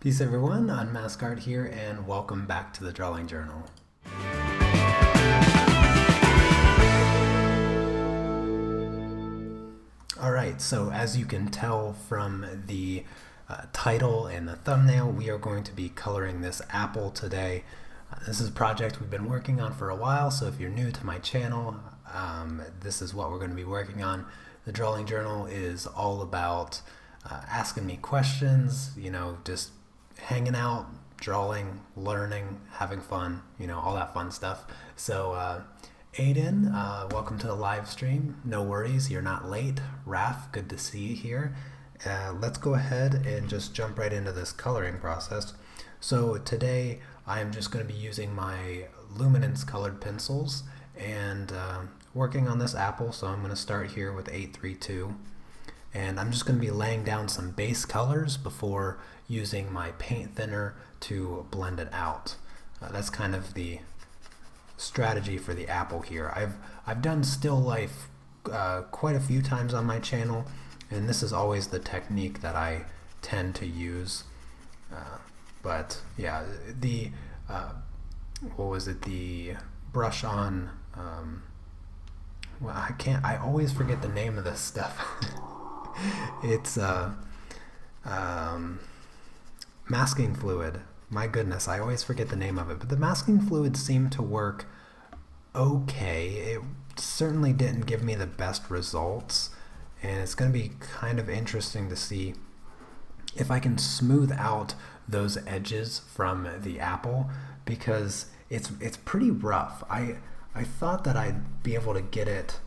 Peace everyone, Unmask Art here, and welcome back to the Drawing Journal. Alright, so as you can tell from the title and the thumbnail, we are going to be coloring this apple today. This is a project we've been working on for a while, so if you're new to my channel, this is what we're going to be working on. The Drawing Journal is all about asking me questions, just hanging out, drawing, learning, having fun, all that fun stuff. So Aiden, welcome to the live stream. No worries, you're not late. Raf, good to see you here. Let's go ahead and just jump right into this coloring process. So today I am just going to be using my luminance colored pencils and working on this apple. So I'm going to start here with 832. And I'm just going to be laying down some base colors before using my paint thinner to blend it out. That's kind of the strategy for the apple here. I've done still life quite a few times on my channel, and this is always the technique that I tend to use. But yeah, the the brush on, well, I always forget the name of this stuff. It's masking fluid. My goodness, I always forget the name of it. But the masking fluid seemed to work okay. It certainly didn't give me the best results, and it's going to be kind of interesting to see if I can smooth out those edges from the apple, because it's pretty rough. I thought that I'd be able to get it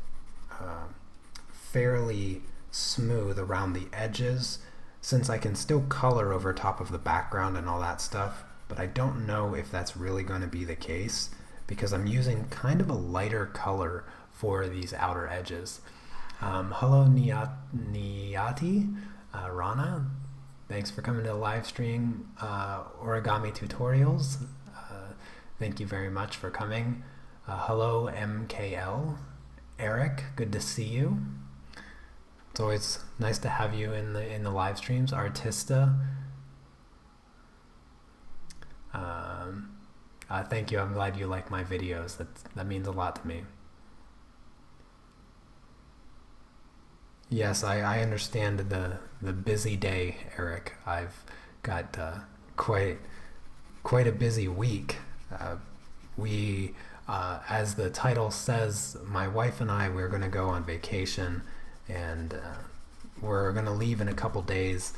fairly smooth around the edges, since I can still color over top of the background and all that stuff, but I don't know if that's really going to be the case, because I'm using kind of a lighter color for these outer edges. Hello Niyati, Rana, thanks for coming to the live stream. Origami Tutorials, thank you very much for coming. Hello MKL, Eric, good to see you. It's always nice to have you in the live streams. Artista, thank you. I'm glad you like my videos. That means a lot to me. Yes, I understand the busy day, Eric. I've got quite a busy week. As the title says, my wife and we're going to go on vacation, and we're going to leave in a couple days.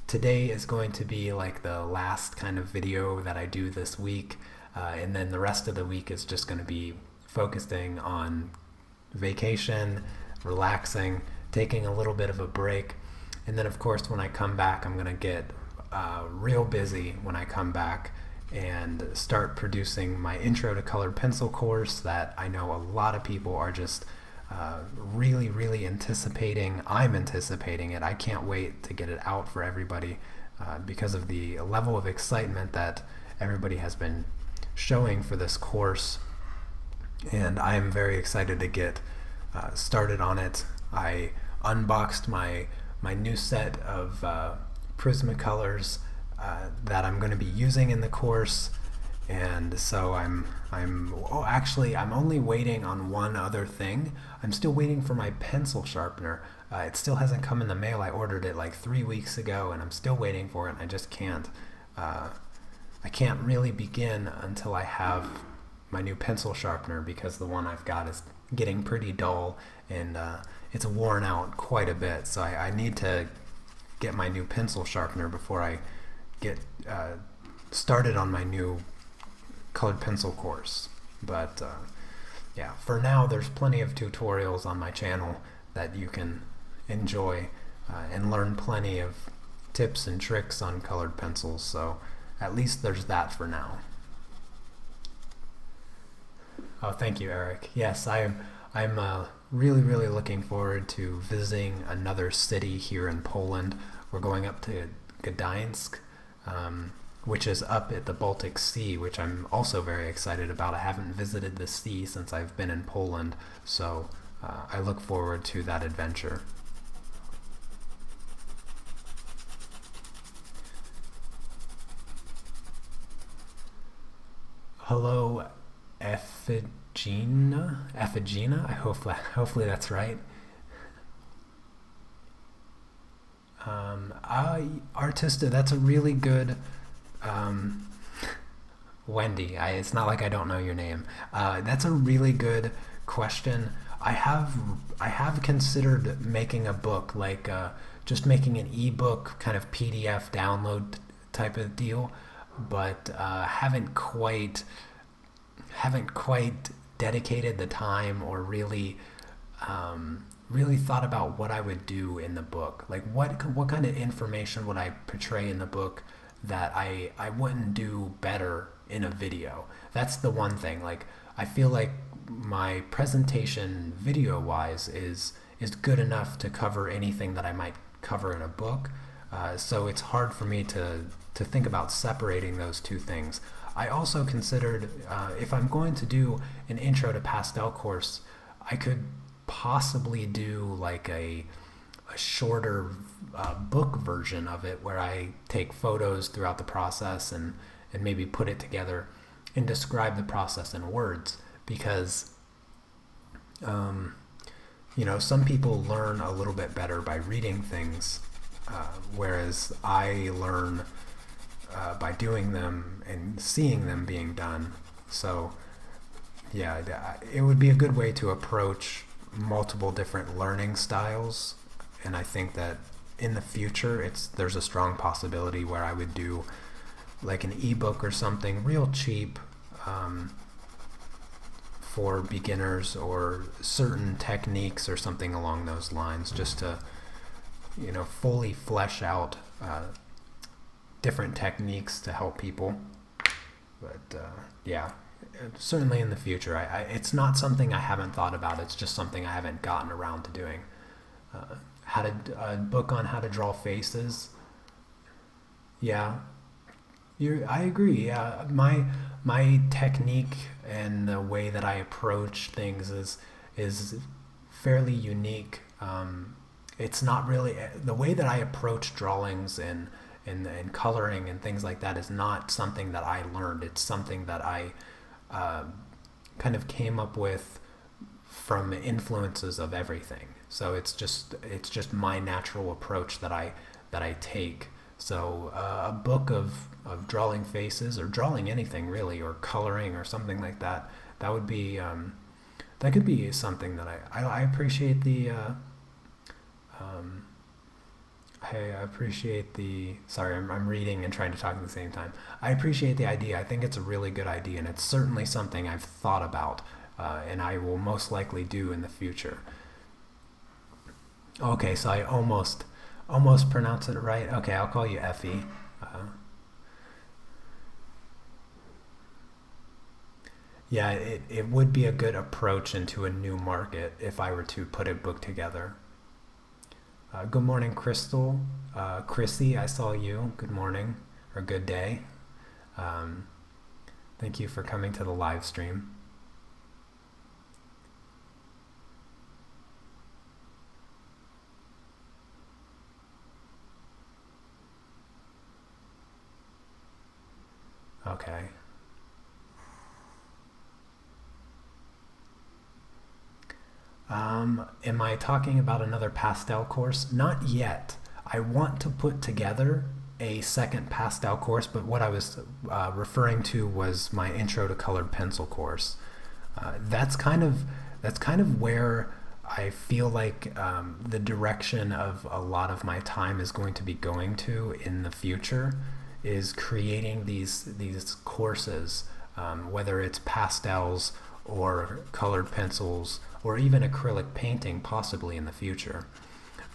Today is going to be like the last kind of video that I do this week, and then the rest of the week is just going to be focusing on vacation, relaxing, taking a little bit of a break. And then of course when I come back, I'm going to get real busy when I come back and start producing my Intro to Colored Pencil course that I know a lot of people are just really anticipating. I'm anticipating it. I can't wait to get it out for everybody because of the level of excitement that everybody has been showing for this course, and I am very excited to get started on it. I unboxed my new set of Prismacolors that I'm going to be using in the course. And so I'm only waiting on one other thing. I'm still waiting for my pencil sharpener. It still hasn't come in the mail. I ordered it like 3 weeks ago, and I'm still waiting for it. And I just can't. I can't really begin until I have my new pencil sharpener, because the one I've got is getting pretty dull, and it's worn out quite a bit. So I need to get my new pencil sharpener before I get started on my new colored pencil course. But yeah, for now there's plenty of tutorials on my channel that you can enjoy and learn plenty of tips and tricks on colored pencils, so at least there's that for now. Oh, thank you, Eric. Yes, I'm really looking forward to visiting another city here in Poland. We're going up to Gdańsk, which is up at the Baltic Sea, which I'm also very excited about. I haven't visited the sea since I've been in Poland, so I look forward to that adventure. Hello, Ephigena. Hopefully that's right. Artista, that's a really good. Um, Wendy, it's not like I don't know your name. That's a really good question. I have considered making a book, like just making an ebook kind of PDF download type of deal, but haven't quite dedicated the time or really thought about what I would do in the book. Like what kind of information would I portray in the book that I wouldn't do better in a video. That's the one thing. Like I feel like my presentation video wise is good enough to cover anything that I might cover in a book. So it's hard for me to think about separating those two things. I also considered if I'm going to do an intro to pastel course, I could possibly do like a shorter book version of it where I take photos throughout the process and maybe put it together and describe the process in words, because some people learn a little bit better by reading things, whereas I learn by doing them and seeing them being done. So yeah, it would be a good way to approach multiple different learning styles, and I think that in the future there's a strong possibility where I would do like an ebook or something real cheap for beginners or certain techniques or something along those lines, just to fully flesh out different techniques to help people. But yeah, certainly in the future. It's not something I haven't thought about. It's just something I haven't gotten around to doing. A book on how to draw faces. Yeah, I agree. Yeah, my technique and the way that I approach things is fairly unique. It's not really the way that I approach drawings and coloring and things like that is not something that I learned. It's something that I kind of came up with from influences of everything. So it's just my natural approach that I take. So a book of drawing faces or drawing anything really, or coloring or something like that, that would be that could be something that I appreciate the I appreciate the sorry, I'm reading and trying to talk at the same time. I appreciate the idea. I think it's a really good idea, and it's certainly something I've thought about, and I will most likely do in the future. Okay, so I almost pronounced it right. Okay, I'll call you Effie. Yeah, it would be a good approach into a new market if I were to put a book together. Good morning, Crystal. Chrissy, I saw you. Good morning, or good day. Thank you for coming to the live stream. Okay. Am I talking about another pastel course? Not yet. I want to put together a second pastel course, but what I was referring to was my intro to colored pencil course. That's kind of where I feel like the direction of a lot of my time is going to be going to in the future, is creating these courses, whether it's pastels or colored pencils or even acrylic painting possibly in the future.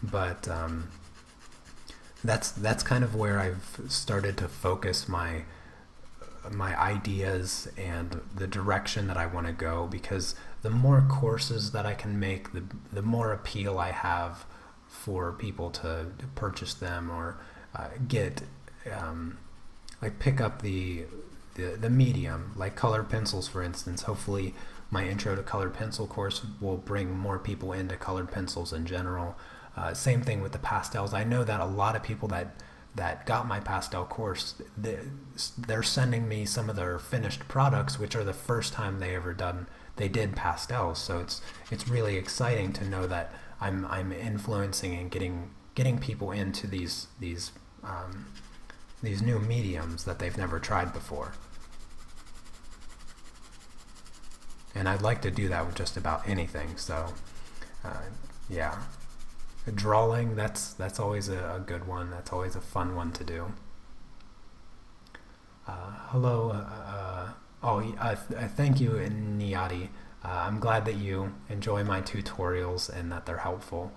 But that's kind of where I've started to focus my ideas and the direction that I want to go, because the more courses that I can make, the more appeal I have for people to purchase them or get like pick up the medium, like colored pencils for instance. Hopefully my intro to colored pencil course will bring more people into colored pencils in general. Same thing with the pastels. I know that a lot of people that that got my pastel course, they're sending me some of their finished products, which are the first time they did pastels. So it's really exciting to know that I'm influencing and getting people into these new mediums that they've never tried before. And I'd like to do that with just about anything. So yeah, drawing, that's always a good one. That's always a fun one to do. Hello. Thank you, Niyati. I'm glad that you enjoy my tutorials and that they're helpful.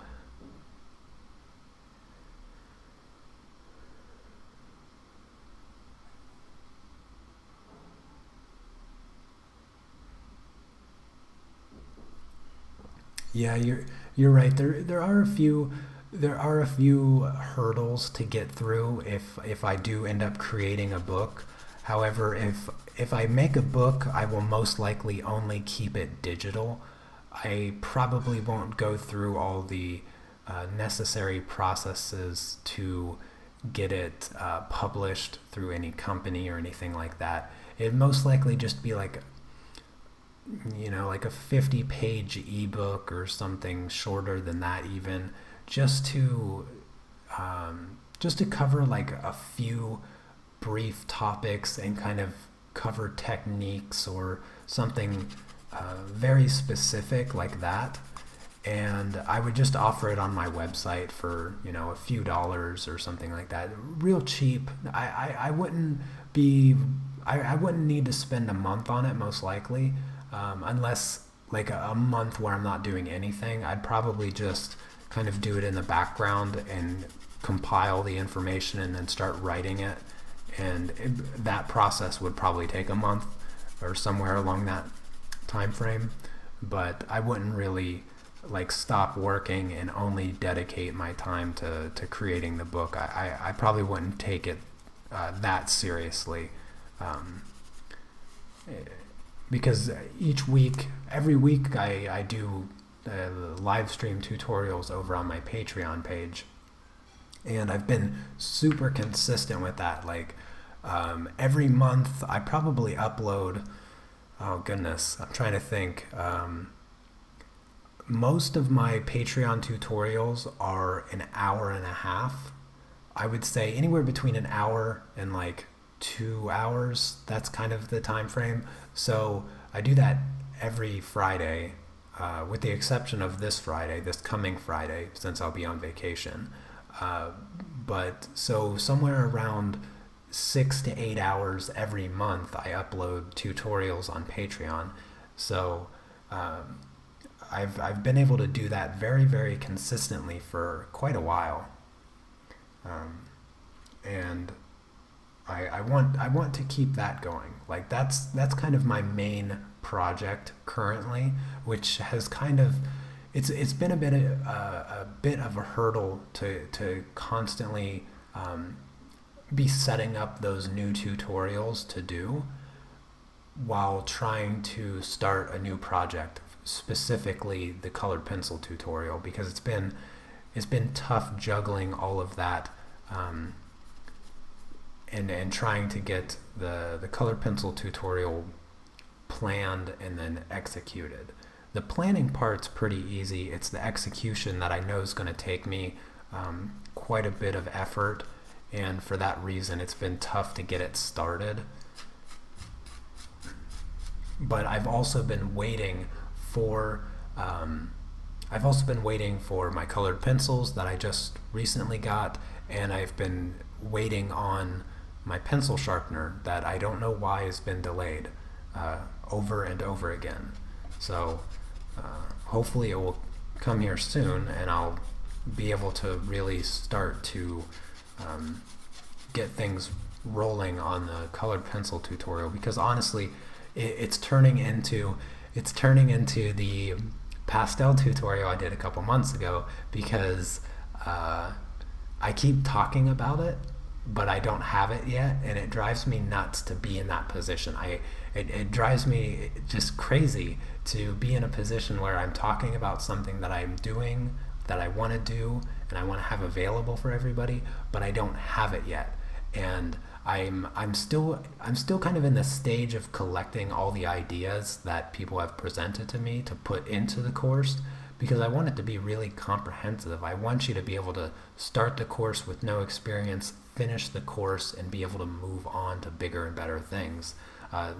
Yeah, you're right. There are a few hurdles to get through if I do end up creating a book. However, if I make a book, I will most likely only keep it digital. I probably won't go through all the necessary processes to get it published through any company or anything like that. It'd most likely just be like a 50-page ebook or something shorter than that, even just to cover like a few brief topics and kind of cover techniques or something very specific like that. And I would just offer it on my website for a few dollars or something like that, real cheap. I wouldn't need to spend a month on it, most likely. Unless like a month where I'm not doing anything. I'd probably just kind of do it in the background and compile the information and then start writing it. And that process would probably take a month or somewhere along that time frame. But I wouldn't really like stop working and only dedicate my time to creating the book. I probably wouldn't take it that seriously. Because every week I do live stream tutorials over on my Patreon page, and I've been super consistent with that. Like every month I probably upload, oh goodness, I'm trying to think. Most of my Patreon tutorials are an hour and a half. I would say anywhere between an hour and like 2 hours. That's kind of the time frame. So I do that every Friday, with the exception of this coming Friday, since I'll be on vacation. But so somewhere around 6 to 8 hours every month, I upload tutorials on Patreon. So I've been able to do that very, very consistently for quite a while, and I want to keep that going. Like that's kind of my main project currently, which has kind of it's been a bit of a hurdle to constantly be setting up those new tutorials to do while trying to start a new project, specifically the colored pencil tutorial, because it's been tough juggling all of that. And trying to get the colored pencil tutorial planned and then executed. The planning part's pretty easy. It's the execution that I know is going to take me quite a bit of effort, and for that reason it's been tough to get it started. But I've also been waiting for my colored pencils that I just recently got, and I've been waiting on my pencil sharpener that I don't know why has been delayed over and over again. So hopefully it will come here soon, and I'll be able to really start to get things rolling on the colored pencil tutorial, because honestly it's turning into the pastel tutorial I did a couple months ago, because I keep talking about it but I don't have it yet, and it drives me nuts to be in that position. It drives me just crazy to be in a position where I'm talking about something that I'm doing, that I want to do, and I want to have available for everybody, but I don't have it yet. And I'm still kind of in the stage of collecting all the ideas that people have presented to me to put into the course, because I want it to be really comprehensive. I want you to be able to start the course with no experience, finish the course, and be able to move on to bigger and better things,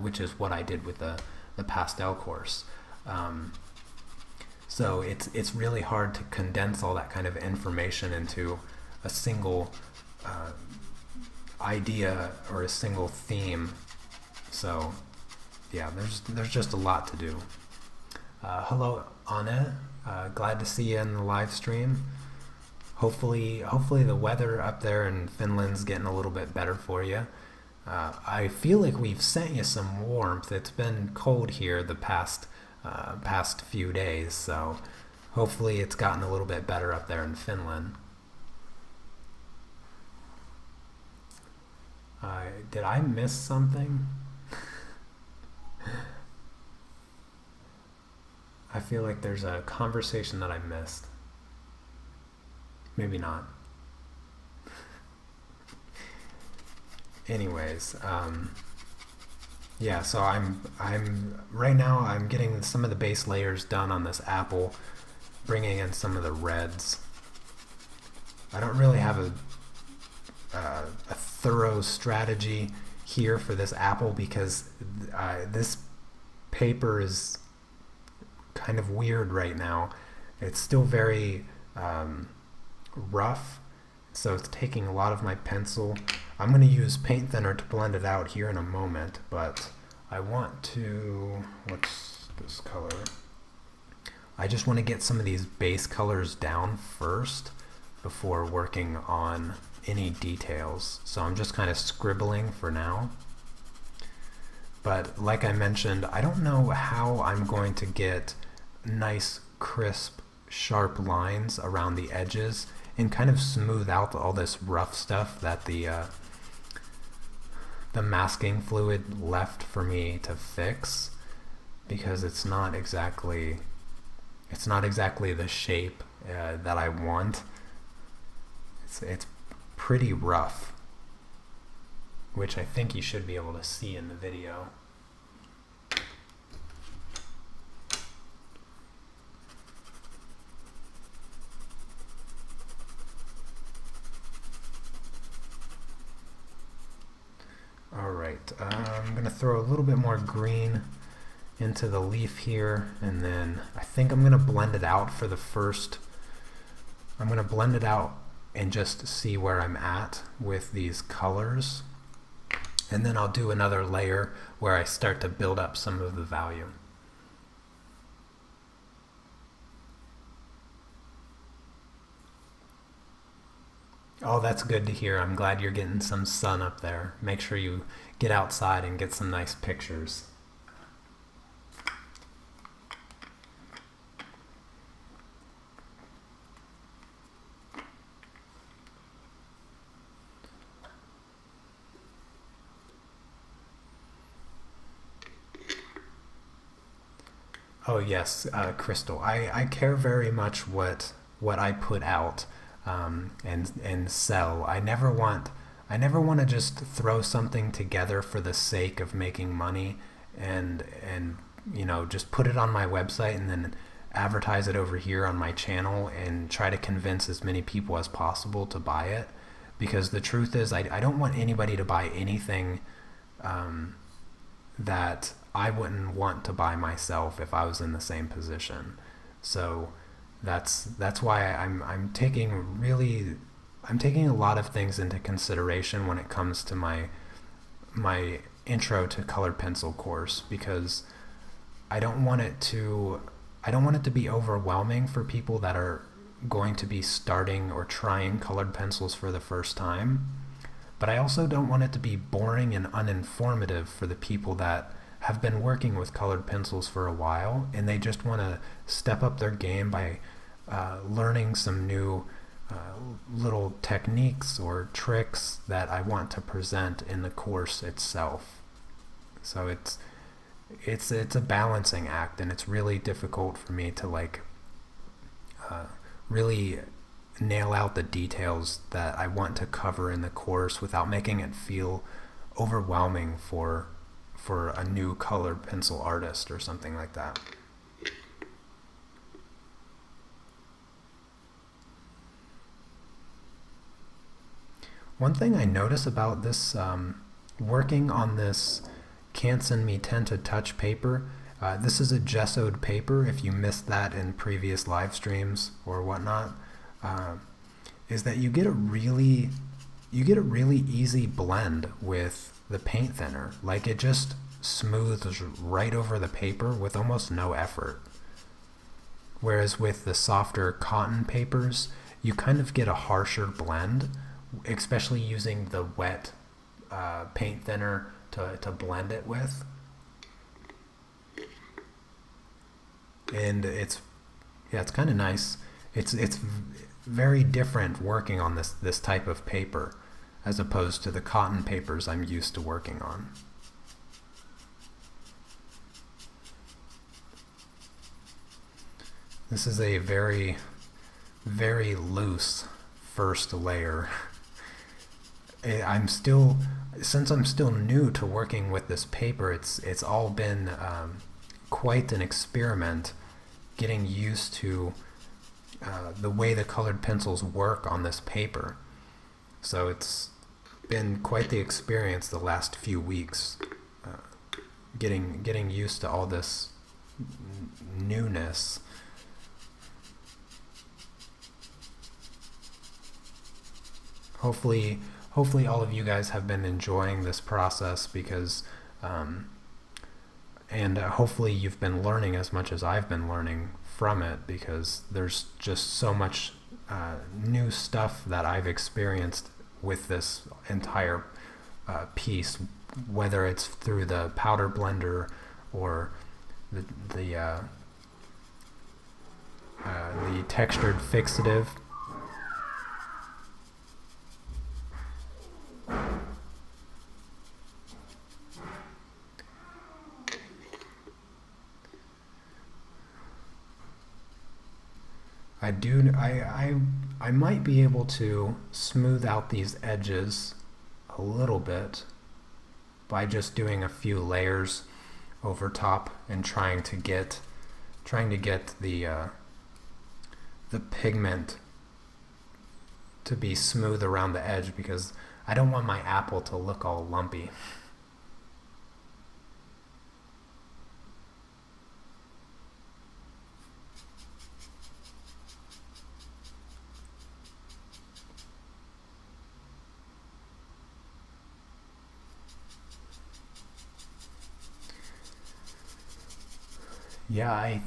which is what I did with the pastel course. So it's really hard to condense all that kind of information into a single idea or a single theme. So yeah, there's just a lot to do. Hello, Anna. Glad to see you in the live stream. Hopefully the weather up there in Finland's getting a little bit better for you. I feel like we've sent you some warmth. It's been cold here the past few days, so hopefully it's gotten a little bit better up there in Finland. Did I miss something? I feel like there's a conversation that I missed. Maybe not. Anyways, yeah, so I'm right now I'm getting some of the base layers done on this apple, bringing in some of the reds. I don't really have a thorough strategy here for this apple because this paper is kind of weird right now. It's still very rough, so it's taking a lot of my pencil. I'm going to use paint thinner to blend it out here in a moment, but I want to, what's this color? I just want to get some of these base colors down first before working on any details. So I'm just kind of scribbling for now. But like I mentioned, I don't know how I'm going to get nice, crisp, sharp lines around the edges and kind of smooth out all this rough stuff that the masking fluid left for me to fix, because it's not exactly the shape that I want. It's pretty rough, which I think you should be able to see in the video. Alright, I'm going to throw a little bit more green into the leaf here, and then I think I'm going to blend it out for the first. I'm going to blend it out and just see where I'm at with these colors, and then I'll do another layer where I start to build up some of the value. Oh, that's good to hear. I'm glad you're getting some sun up there. Make sure you get outside and get some nice pictures. Oh yes, Crystal. I care very much what I put out and sell. I never want to just throw something together for the sake of making money and you know, just put it on my website and then advertise it over here on my channel and try to convince as many people as possible to buy it. Because the truth is, I don't want anybody to buy anything that I wouldn't want to buy myself if I was in the same position. So that's why I'm taking a lot of things into consideration when it comes to my intro to colored pencil course, because I don't want it to be overwhelming for people that are going to be starting or trying colored pencils for the first time. But I also don't want it to be boring and uninformative for the people that have been working with colored pencils for a while and they just want to step up their game by learning some new little techniques or tricks that I want to present in the course itself. So it's a balancing act, and it's really difficult for me to really nail out the details that I want to cover in the course without making it feel overwhelming for a new colored pencil artist or something like that. One thing I notice about this, working on this Canson Me 10 to Touch paper, this is a gessoed paper, if you missed that in previous live streams or whatnot, is that you get a really easy blend with the paint thinner. Like, it just smooths right over the paper with almost no effort. Whereas with the softer cotton papers, you kind of get a harsher blend, especially using the wet paint thinner to blend it with. And it's kind of nice. It's very different working on this type of paper as opposed to the cotton papers I'm used to working on. This is a very, very loose first layer. Since I'm still new to working with this paper, it's all been quite an experiment getting used to the way the colored pencils work on this paper. So it's been quite the experience the last few weeks, getting used to all this newness. Hopefully all of you guys have been enjoying this process, because and hopefully you've been learning as much as I've been learning from it, because there's just so much new stuff that I've experienced with this entire piece, whether it's through the powder blender or the textured fixative. I might be able to smooth out these edges a little bit by just doing a few layers over top and trying to get the pigment to be smooth around the edge, because I don't want my apple to look all lumpy. Yeah,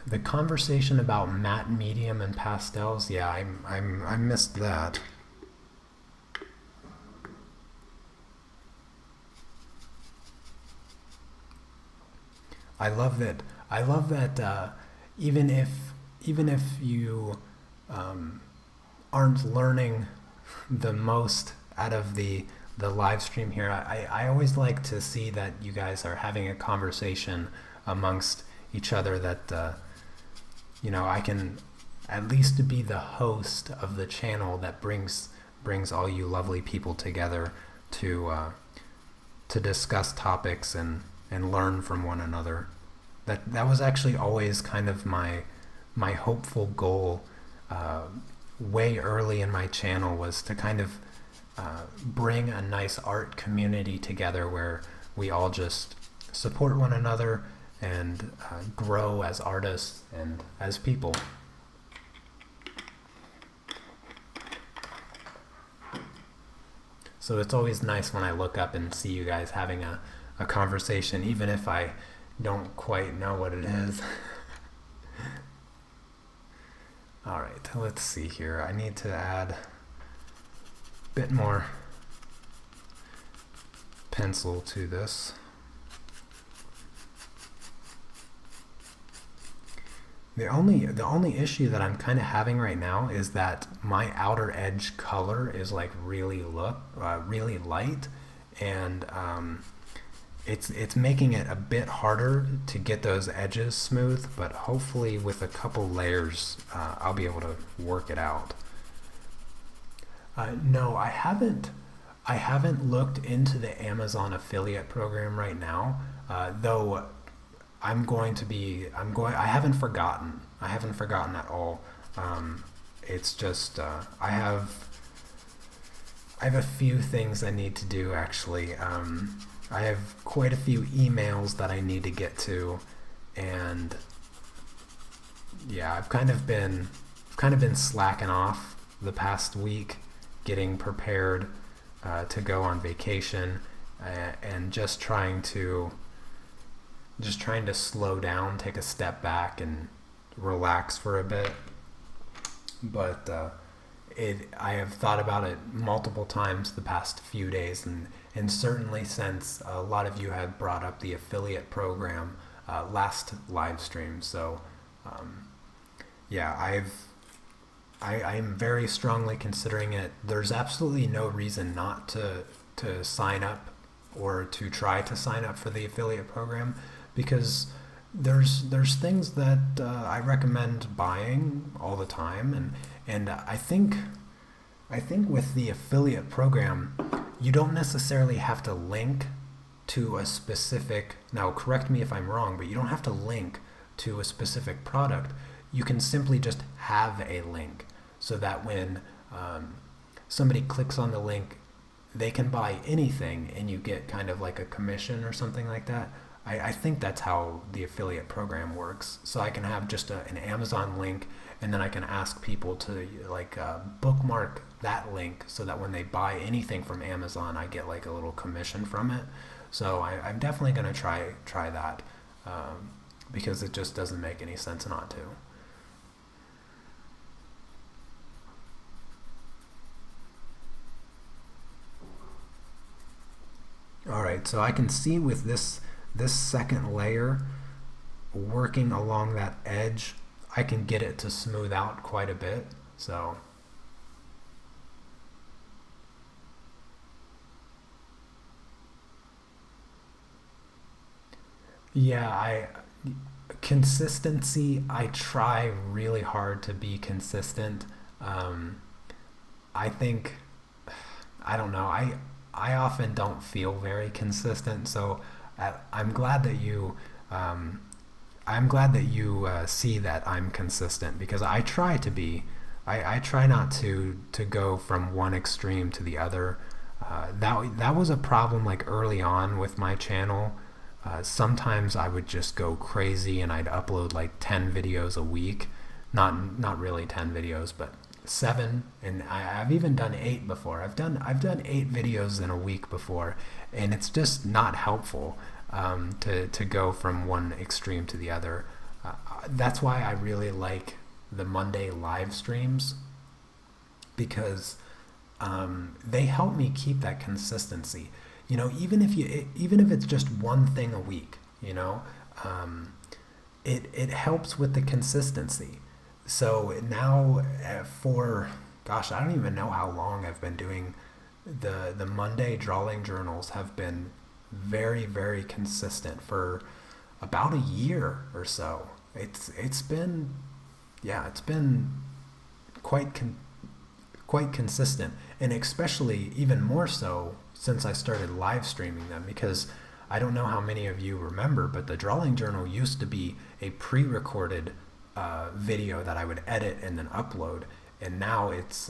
the conversation about matte, medium, and pastels. Yeah, I missed that. I love that. Even if you aren't learning the most out of the live stream here, I always like to see that you guys are having a conversation amongst each other, that I can at least be the host of the channel that brings all you lovely people together to discuss topics and learn from one another. That was actually always kind of my hopeful goal way early in my channel, was to kind of bring a nice art community together where we all just support one another and grow as artists and as people. So it's always nice when I look up and see you guys having a conversation, even if I don't quite know what it is. Alright, let's see here. I need to add a bit more pencil to this. The only issue that I'm kind of having right now is that my outer edge color is like really light, and it's making it a bit harder to get those edges smooth. But hopefully with a couple layers, I'll be able to work it out. No, I haven't. I haven't looked into the Amazon affiliate program right now, though I'm going to be. I'm going. I haven't forgotten. I haven't forgotten at all. It's just I have a few things I need to do actually. I have quite a few emails that I need to get to, and yeah, I've kind of been slacking off the past week, getting prepared to go on vacation, and just trying to slow down, take a step back, and relax for a bit. But I have thought about it multiple times the past few days, and certainly since a lot of you had brought up the affiliate program last live stream. So yeah, I'm very strongly considering it. There's absolutely no reason not to sign up or to try to sign up for the affiliate program, because there's things that I recommend buying all the time, and I think with the affiliate program, you don't necessarily have to link to a specific, now correct me if I'm wrong, but you don't have to link to a specific product. You can simply just have a link, so that when somebody clicks on the link, they can buy anything and you get kind of like a commission or something like that. I think that's how the affiliate program works. So I can have just an Amazon link, and then I can ask people to like bookmark that link, so that when they buy anything from Amazon, I get like a little commission from it. So I'm definitely going to try that, because it just doesn't make any sense not to. All right, so I can see with this second layer working along that edge, I can get it to smooth out quite a bit. So yeah, consistency, I try really hard to be consistent. Um, I think, I don't know, I often don't feel very consistent, so I'm glad that um, you see that I'm consistent, because I try to be. I try not to go from one extreme to the other. That was a problem like early on with my channel. Sometimes I would just go crazy and I'd upload like 10 videos a week. Not really 10 videos, but 7, and I've even done 8 before. I've done 8 videos in a week before, and it's just not helpful to go from one extreme to the other. That's why I really like the Monday live streams, because they help me keep that consistency. You know, even if it's just one thing a week, you know, it helps with the consistency. So now for, gosh, I don't even know how long I've been doing the Monday drawing journals. Have been very, very consistent for about a year or so. It's been, yeah, it's been quite quite consistent, and especially even more so since I started live streaming them, because I don't know how many of you remember, but the drawing journal used to be a pre-recorded video that I would edit and then upload, and now it's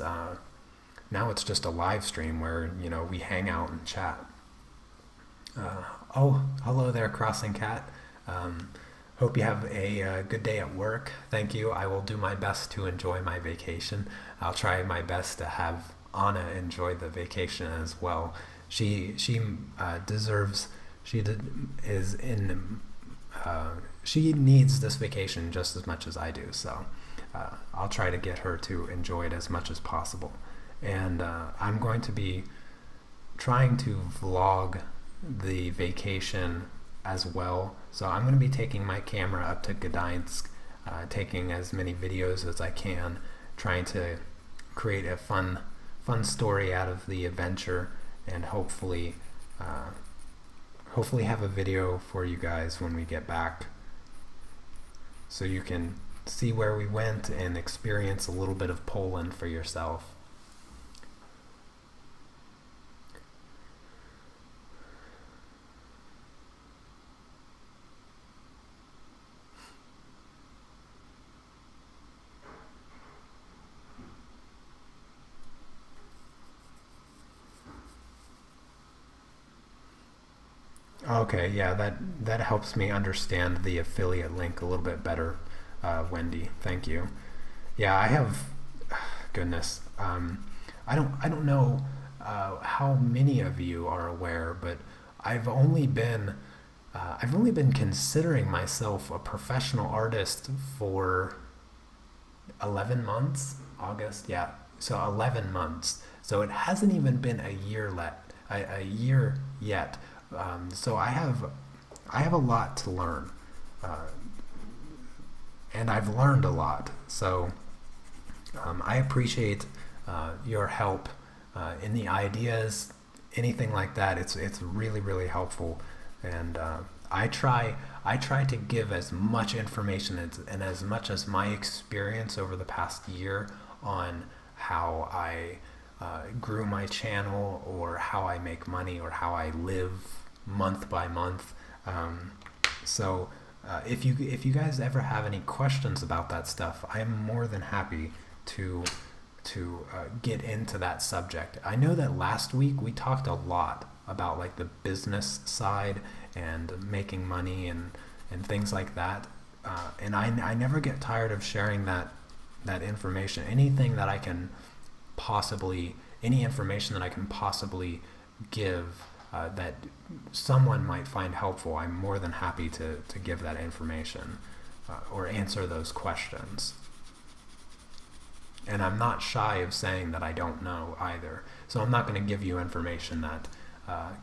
just a live stream where, you know, we hang out and chat. Oh, hello there, Crossing Cat. Hope you have a good day at work. Thank you. I will do my best to enjoy my vacation. I'll try my best to have Anna enjoy the vacation as well. She deserves. Is in. She needs this vacation just as much as I do. So I'll try to get her to enjoy it as much as possible. And I'm going to be trying to vlog the vacation as well. So I'm going to be taking my camera up to Gdańsk, taking as many videos as I can, trying to create a fun story out of the adventure, and hopefully have a video for you guys when we get back, so you can see where we went and experience a little bit of Poland for yourself. Okay, yeah, that helps me understand the affiliate link a little bit better, Wendy. Thank you. Yeah, I have. Goodness, I don't know how many of you are aware, but I've only been I've only been considering myself a professional artist for 11 months. August, yeah, so 11 months. So it hasn't even been a year yet. So I have a lot to learn, uh, and I've learned a lot. So I appreciate your help in the ideas, anything like that. It's really really helpful, and I try to give as much information and as much as my experience over the past year on how I grew my channel, or how I make money, or how I live month by month. Um, so if you guys ever have any questions about that stuff, I'm more than happy to get into that subject. I know that last week we talked a lot about like the business side and making money and things like that. And I never get tired of sharing that information. Any information that I can possibly give that someone might find helpful, I'm more than happy to give that information or answer those questions. And I'm not shy of saying that I don't know either. So I'm not going to give you information that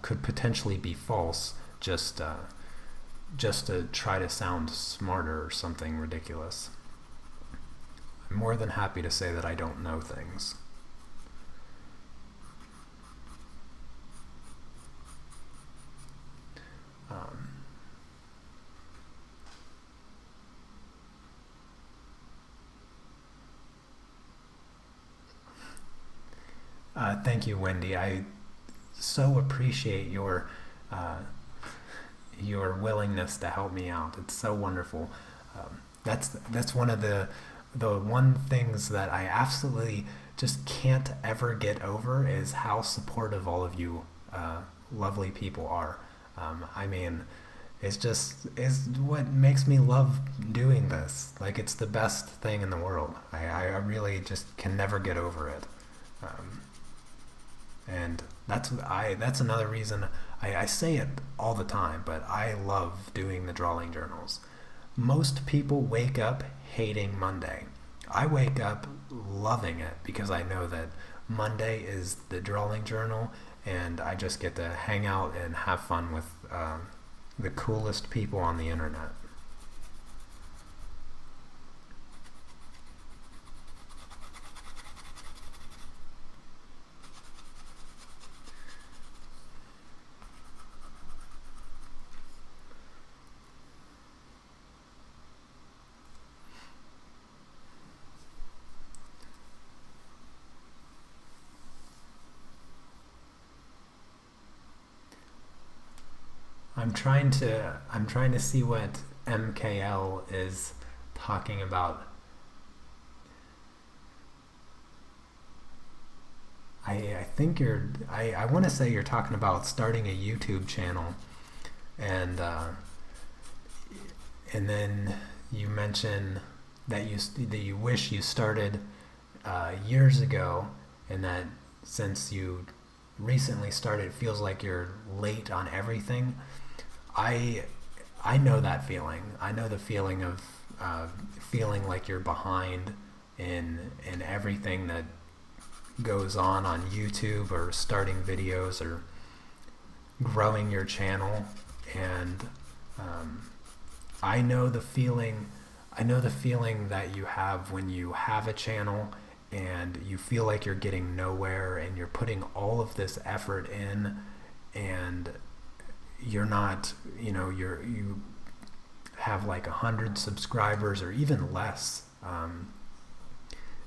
could potentially be false just to try to sound smarter or something ridiculous. I'm more than happy to say that I don't know things. Um, Thank you, Wendy. I so appreciate uh, your willingness to help me out. It's so wonderful. That's one of the one things that I absolutely just can't ever get over is how supportive all of you lovely people are. I mean, it's what makes me love doing this. Like it's the best thing in the world. I really just can never get over it. Um, and that's another reason I say it all the time, but I love doing the drawing journals. Most people wake up hating Monday. I wake up loving it because I know that Monday is the drawing journal, and I just get to hang out and have fun with the coolest people on the internet. I'm trying to see what MKL is talking about. I think I want to say you're talking about starting a YouTube channel, and and then you mention that you wish you started years ago, and that since you recently started, it feels like you're late on everything. I I know that feeling. I know the feeling of feeling like you're behind in everything that goes on YouTube, or starting videos, or growing your channel. And um, I know the feeling. I know the feeling that you have when you have a channel and you feel like you're getting nowhere, and you're putting all of this effort in, and you're not, you have like 100 subscribers or even less,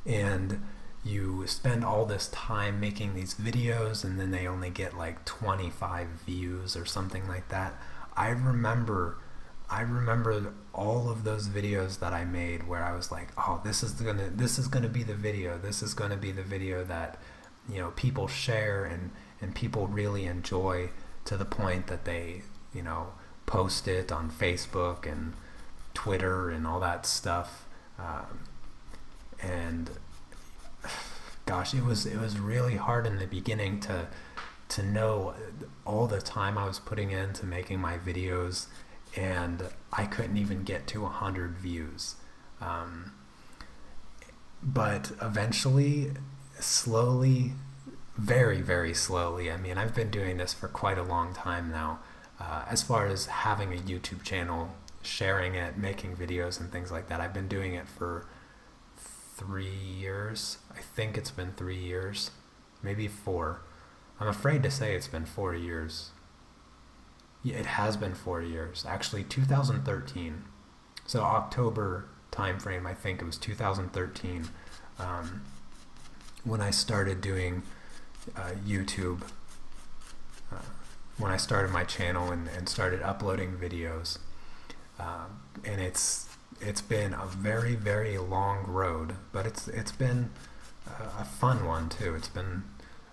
and you spend all this time making these videos, and then they only get like 25 views or something like that. I remember I remember all of those videos that I made where I was like, oh, this is gonna be the video. This is gonna be the video that people share, and people really enjoy, to the point that post it on Facebook and Twitter and all that stuff. And gosh, it was really hard in the beginning to know all the time I was putting into making my videos, and I couldn't even get to 100 views. But eventually, slowly, very, very slowly, I mean, I've been doing this for quite a long time now, as far as having a YouTube channel, sharing it, making videos and things like that. I've been doing it for 3 years. I think it's been 3 years, maybe 4. I'm afraid to say it's been 4 years. Yeah, it has been 4 years. Actually, 2013. So October time frame, I think it was 2013, when I started doing YouTube, when I started my channel and started uploading videos. And it's been a very, very long road, but it's been a fun one too. It's been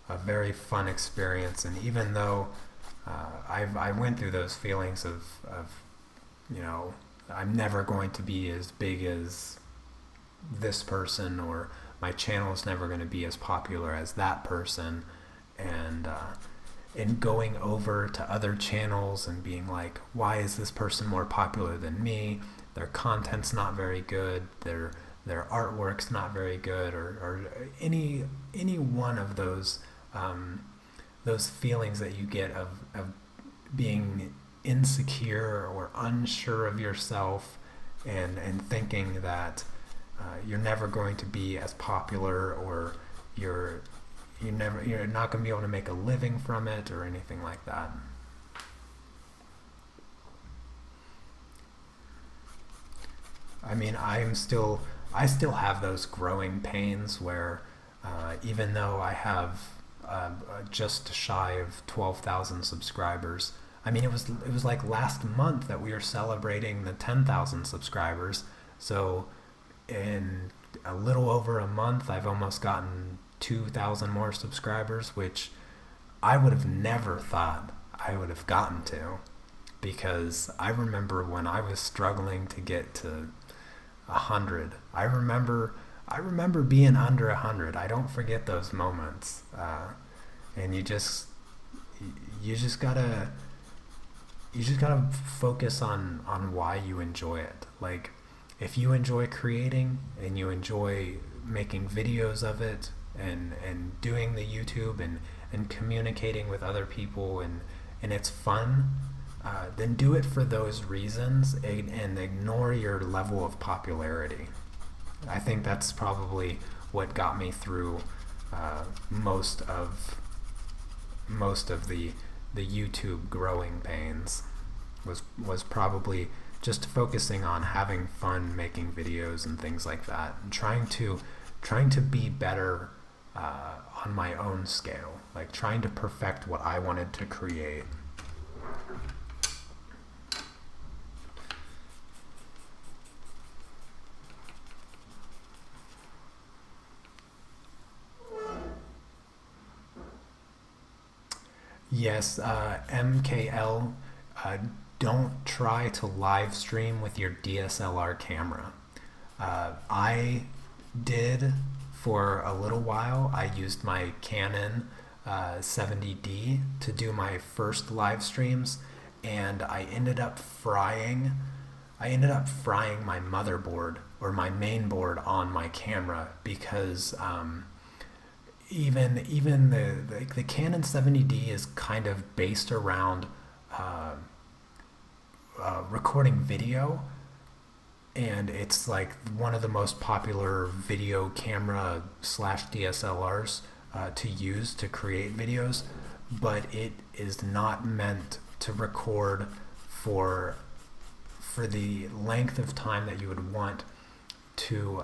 a very fun experience, and even though I went through those feelings of I'm never going to be as big as this person, or my channel is never going to be as popular as that person, and in going over to other channels and being like, why is this person more popular than me? Their content's not very good, their artwork's not very good, or any one of those feelings that you get of being insecure or unsure of yourself, and thinking that you're never going to be as popular, or you're not going to be able to make a living from it, or anything like that. I mean, I still have those growing pains where even though I have just shy of 12,000 subscribers, I mean, it was like last month that we were celebrating the 10,000 subscribers. So in a little over a month, I've almost gotten 2,000 more subscribers, which I would have never thought I would have gotten to, because I remember when I was struggling to get to 100. I remember being under 100. I don't forget those moments, and you just gotta focus on why you enjoy it. Like, if you enjoy creating and you enjoy making videos of it, and doing the YouTube and communicating with other people, and it's fun, then do it for those reasons, and ignore your level of popularity. I think that's probably what got me through most of the YouTube growing pains, was probably just focusing on having fun making videos and things like that, and trying to be better on my own scale, like trying to perfect what I wanted to create. Yes, MKL, don't try to live stream with your DSLR camera. I did for a little while. I used my Canon 70D to do my first live streams, and I ended up frying my motherboard, or my main board, on my camera, because even the Canon 70D is kind of based around recording video, and it's like one of the most popular video camera / DSLRs to use to create videos, but it is not meant to record for the length of time that you would want to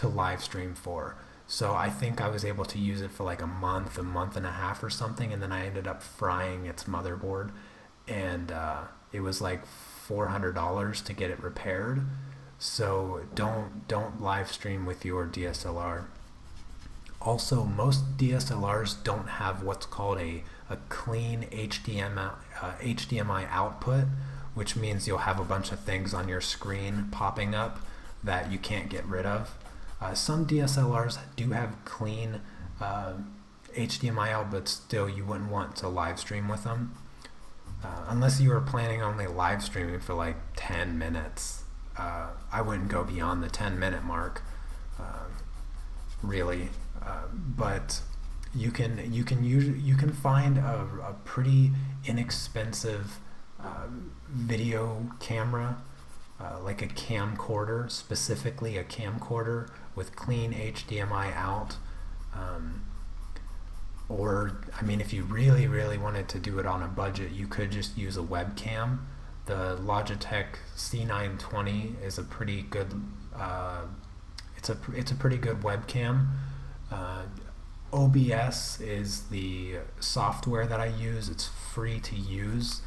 live stream for. So I think I was able to use it for like a month and a half or something, and then I ended up frying its motherboard, and it was like $400 to get it repaired. So don't live stream with your DSLR. Also, most DSLRs don't have what's called a clean HDMI output, which means you'll have a bunch of things on your screen popping up that you can't get rid of. Some DSLRs do have clean HDMI out, but still you wouldn't want to live stream with them. Unless you were planning on only live streaming for like 10 minutes. I wouldn't go beyond the 10-minute mark, really. But you can find a pretty inexpensive video camera, like a camcorder, specifically a camcorder with clean HDMI out. Or, I mean, if you really, really wanted to do it on a budget, you could just use a webcam. The Logitech C920 is a pretty good, it's a pretty good webcam. OBS is the software that I use. It's free to use.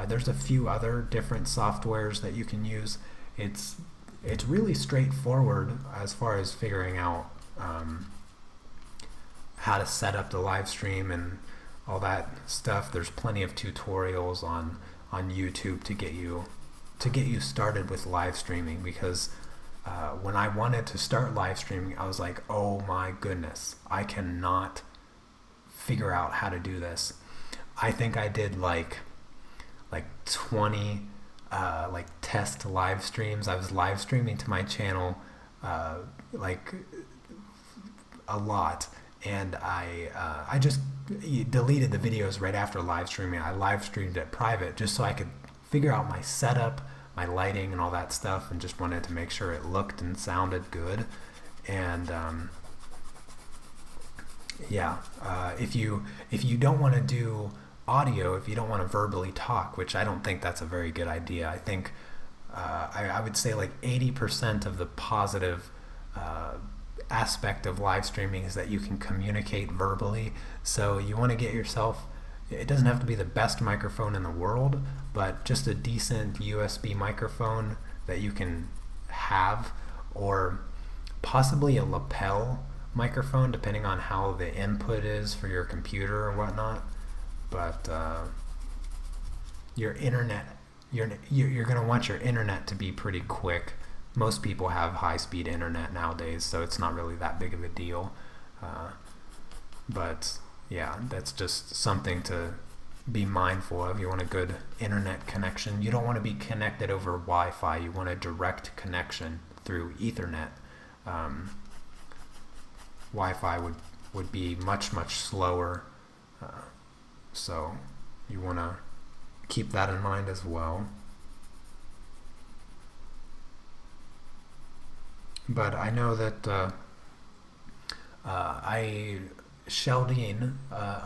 There's a few other different softwares that you can use. It's really straightforward as far as figuring out how to set up the live stream and all that stuff. There's plenty of tutorials on YouTube to get you started with live streaming, because when I wanted to start live streaming, I was like, oh my goodness, I cannot figure out how to do this. I think I did like 20 like test live streams. I was live streaming to my channel like a lot, and I just deleted the videos right after live streaming. I live streamed it private just so I could figure out my setup, my lighting, and all that stuff, and just wanted to make sure it looked and sounded good. And if you don't want to do audio, if you don't want to verbally talk, which I don't think that's a very good idea. I think I would say like 80% of the positive aspect of live streaming is that you can communicate verbally. So you want to get yourself, it doesn't have to be the best microphone in the world, but just a decent USB microphone that you can have, or possibly a lapel microphone depending on how the input is for your computer or whatnot. But your internet, you're going to want your internet to be pretty quick. Most people have high-speed internet nowadays, so it's not really that big of a deal. But yeah, that's just something to be mindful of. You want a good internet connection. You don't want to be connected over Wi-Fi. You want a direct connection through Ethernet. Wi-Fi would be much slower. So you want to keep that in mind as well. But I know that Sheldon,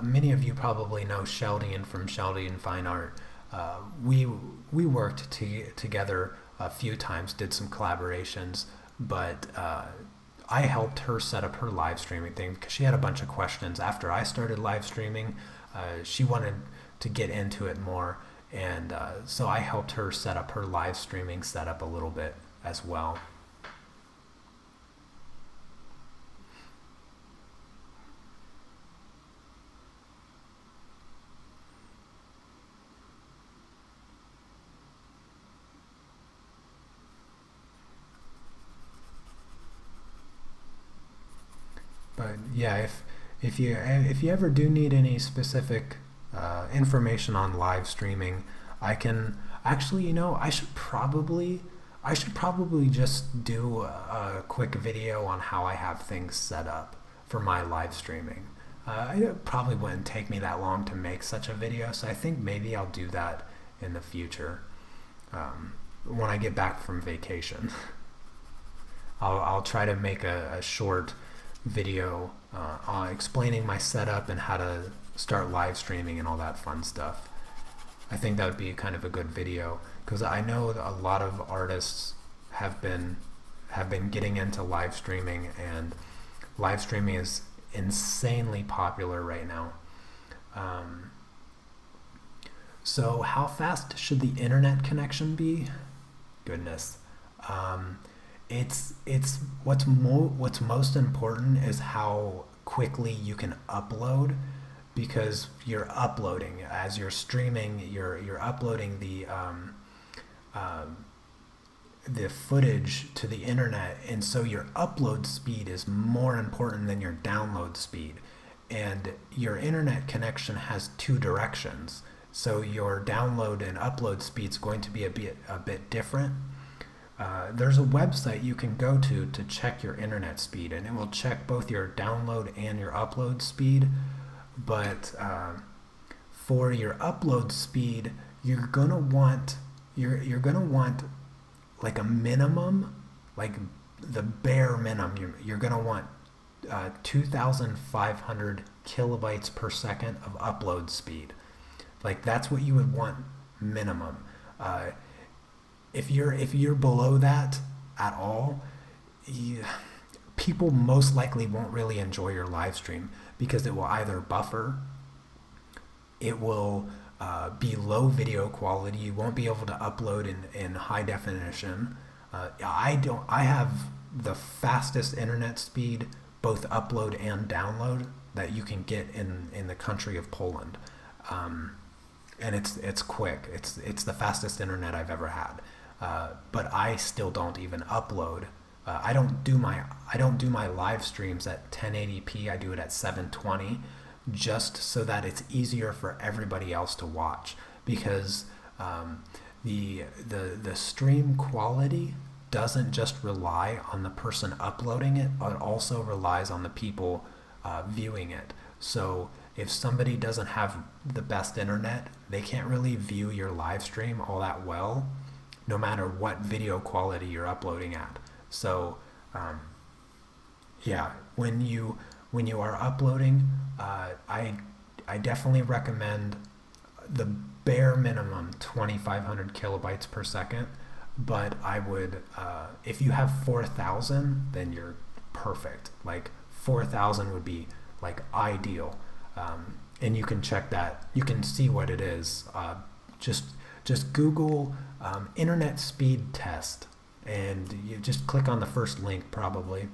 many of you probably know Sheldon from Sheldon Fine Art. We worked together a few times, did some collaborations, but I helped her set up her live streaming thing because she had a bunch of questions. After I started live streaming, she wanted to get into it more, and so I helped her set up her live streaming setup a little bit as well. But yeah, if you ever do need any specific information on live streaming, I can actually, I should probably just do a quick video on how I have things set up for my live streaming. It probably wouldn't take me that long to make such a video, so I think maybe I'll do that in the future when I get back from vacation. I'll try to make a short video explaining my setup and how to start live streaming and all that fun stuff. I think that would be kind of a good video, because I know that a lot of artists have been getting into live streaming, and live streaming is insanely popular right now. So how fast should the internet connection be? Goodness. It's what's most important is how quickly you can upload, because you're uploading as you're streaming. You're uploading the footage to the internet, and so your upload speed is more important than your download speed. And your internet connection has two directions, so your download and upload speed is going to be a bit different. There's a website you can go to check your internet speed, and it will check both your download and your upload speed. But for your upload speed, you're gonna want like a minimum, like the bare minimum. You're gonna want 2,500 kilobytes per second of upload speed. Like that's what you would want minimum. If you're below that at all, people most likely won't really enjoy your live stream, because it will either buffer, it will be low video quality, you won't be able to upload in high definition. I have the fastest internet speed, both upload and download, that you can get in the country of Poland, and it's quick. It's the fastest internet I've ever had, but I still don't even upload. I don't do my live streams at 1080p. I do it at 720, just so that it's easier for everybody else to watch, because the stream quality doesn't just rely on the person uploading it, it also relies on the people viewing it. So if somebody doesn't have the best internet, they can't really view your live stream all that well, no matter what video quality you're uploading at. So yeah, when you are uploading, I definitely recommend the bare minimum 2,500 kilobytes per second. But I would, if you have 4,000, then you're perfect. Like 4,000 would be like ideal, and you can check that. You can see what it is. Just Google internet speed test, and you just click on the first link probably,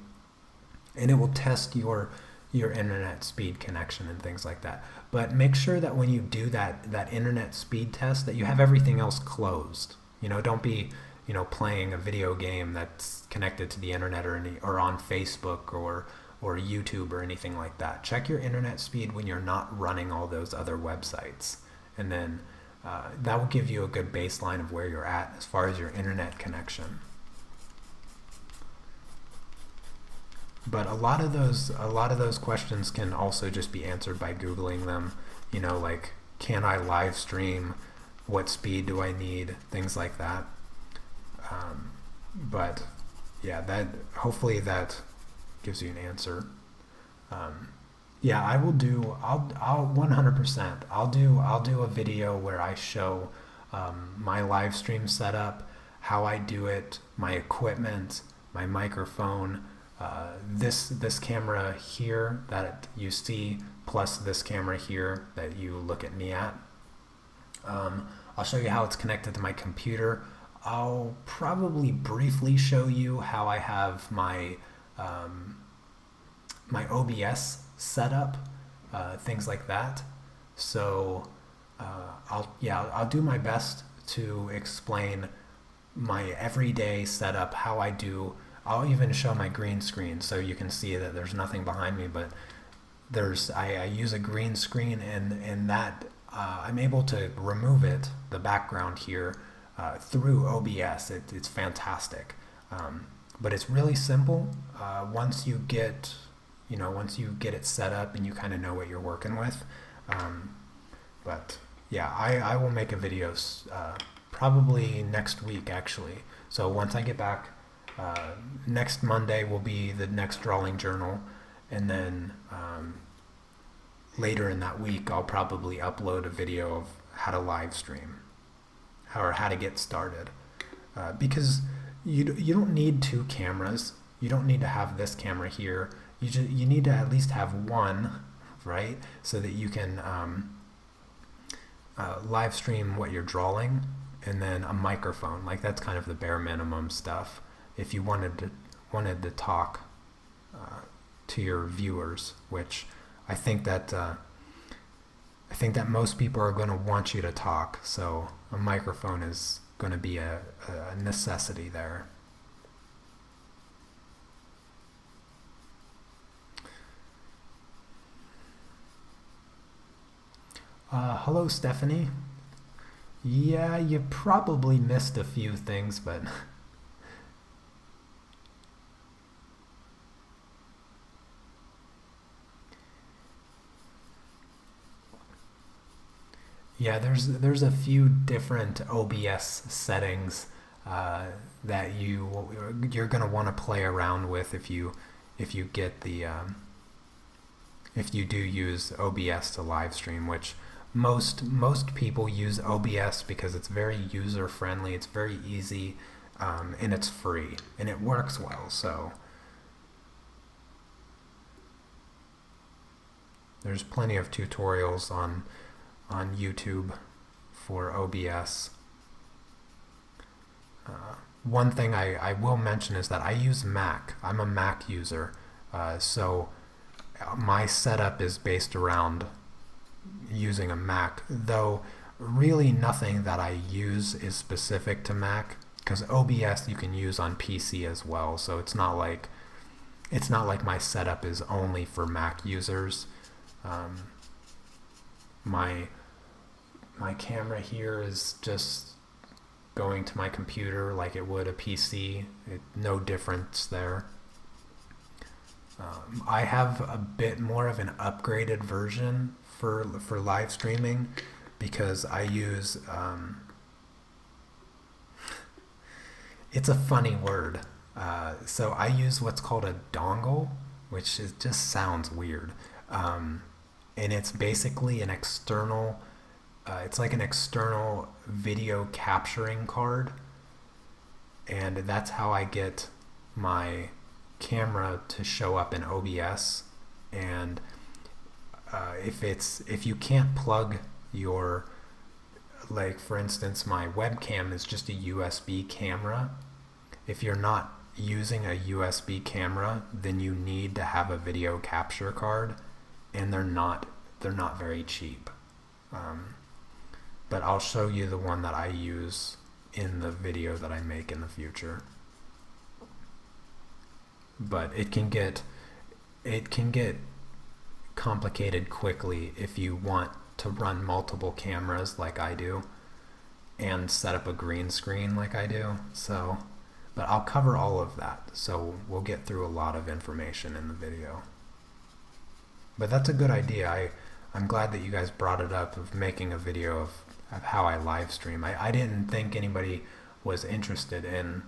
and it will test your internet speed connection and things like that. But make sure that when you do that internet speed test, that you have everything else closed. Don't be playing a video game that's connected to the internet or on Facebook or YouTube or anything like that. Check your internet speed when you're not running all those other websites, and then that will give you a good baseline of where you're at as far as your internet connection. But a lot of those questions can also just be answered by Googling them. Like, can I live stream? What speed do I need? Things like that. But yeah, hopefully that gives you an answer. Yeah, I'll 100%. I'll do a video where I show my live stream setup, how I do it, my equipment, my microphone, this camera here that you see, plus this camera here that you look at me at. I'll show you how it's connected to my computer. I'll probably briefly show you how I have my my OBS set up, things like that. So I'll do my best to explain my everyday setup, how I do. I'll even show my green screen so you can see that there's nothing behind me, but I use a green screen, and that I'm able to remove the background here through OBS. It's fantastic, but it's really simple once you get it set up and you kind of know what you're working with. But yeah, I will make a video probably next week, actually. So once I get back, next Monday will be the next drawing journal, and then later in that week I'll probably upload a video of how to live stream or how to get started, because you don't need two cameras. You don't need to have this camera here. You need to at least have one, right, so that you can live stream what you're drawing, and then a microphone. Like, that's kind of the bare minimum stuff if you wanted to talk to your viewers, which I think that most people are going to want you to talk, so a microphone is going to be a necessity there. Hello, Stephanie. Yeah, you probably missed a few things, but yeah, there's a few different OBS settings that you're gonna want to play around with if you get the if you do use OBS to live stream, which most people use OBS because it's very user friendly, it's very easy, and it's free and it works well. So there's plenty of tutorials on YouTube for OBS. One thing I will mention is that I use Mac. I'm a Mac user, so my setup is based around using a Mac, though really nothing that I use is specific to Mac, because OBS you can use on PC as well, so it's not like my setup is only for Mac users. My camera here is just going to my computer like it would a PC. No difference there. I have a bit more of an upgraded version for live streaming because I use it's a funny word. So I use what's called a dongle, which just sounds weird. And it's basically an external it's like an external video capturing card, and that's how I get my camera to show up in OBS. And if you can't plug your, like for instance my webcam is just a USB camera, if you're not using a USB camera, then you need to have a video capture card, and they're not very cheap. But I'll show you the one that I use in the video that I make in the future. But it can get complicated quickly if you want to run multiple cameras like I do and set up a green screen like I do. So, but I'll cover all of that, so we'll get through a lot of information in the video. But that's a good idea. I'm glad that you guys brought it up, of making a video of how I live stream. I didn't think anybody was interested in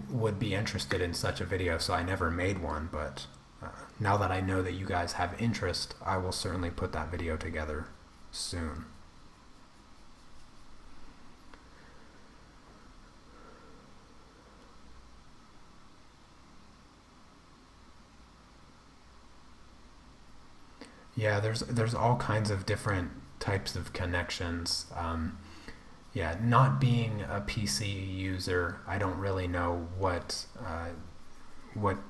would be interested in such a video, so I never made one, but now that I know that you guys have interest, I will certainly put that video together soon. Yeah, there's all kinds of different types of connections. Yeah, not being a PC user, I don't really know what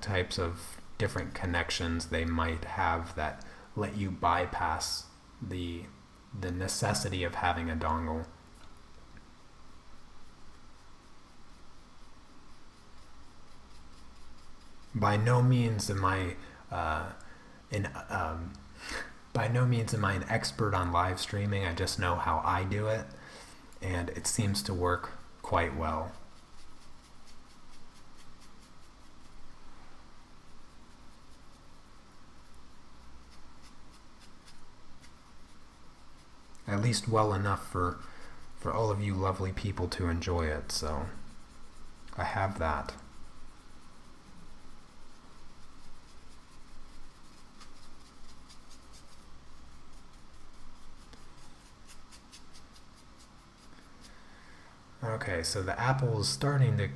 types of different connections they might have that let you bypass the necessity of having a dongle. By no means am I by no means am I an expert on live streaming. I just know how I do it, and it seems to work quite well. At least well enough for all of you lovely people to enjoy it, so I have that. Okay, so the apple is starting to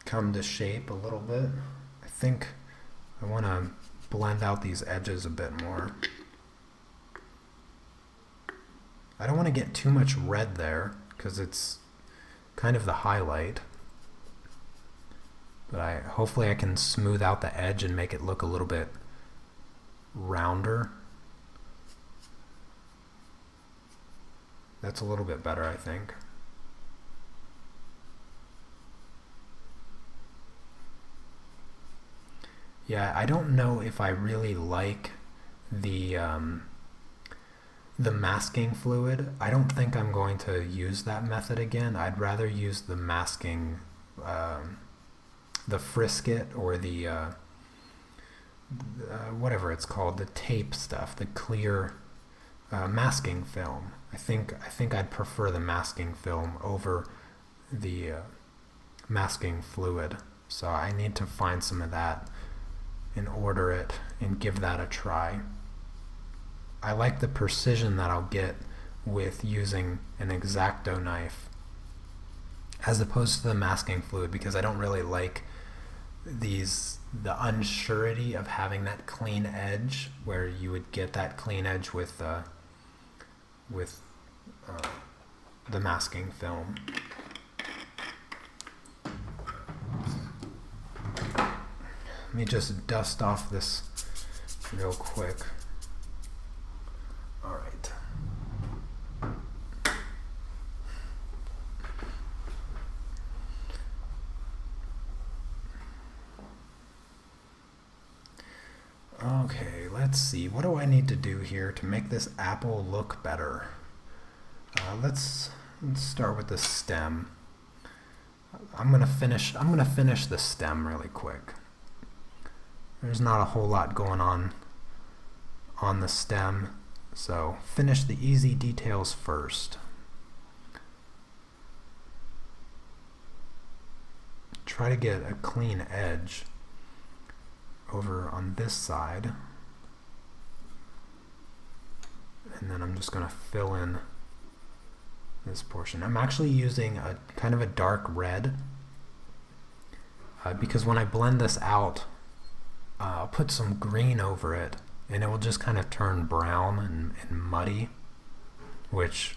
come to shape a little bit. I think I want to blend out these edges a bit more. I don't want to get too much red there because it's kind of the highlight. but hopefully I can smooth out the edge and make it look a little bit rounder. That's a little bit better, I think. Yeah, I don't know if I really like the masking fluid. I don't think I'm going to use that method again. I'd rather use the masking, the frisket, or the whatever it's called, the tape stuff, the clear masking film. I think I'd prefer the masking film over the masking fluid. So I need to find some of that and order it and give that a try. I like the precision that I'll get with using an X-Acto knife as opposed to the masking fluid, because I don't really like the unsurety of having that clean edge, where you would get that clean edge with the masking film. Let me just dust off this real quick. All right. Okay, let's see. What do I need to do here to make this apple look better? Let's start with the stem. I'm gonna finish the stem really quick. There's not a whole lot going on the stem, so finish the easy details first. Try to get a clean edge over on this side, and then I'm just going to fill in this portion. I'm actually using a kind of a dark red because when I blend this out, I'll put some green over it and it will just kind of turn brown and muddy, which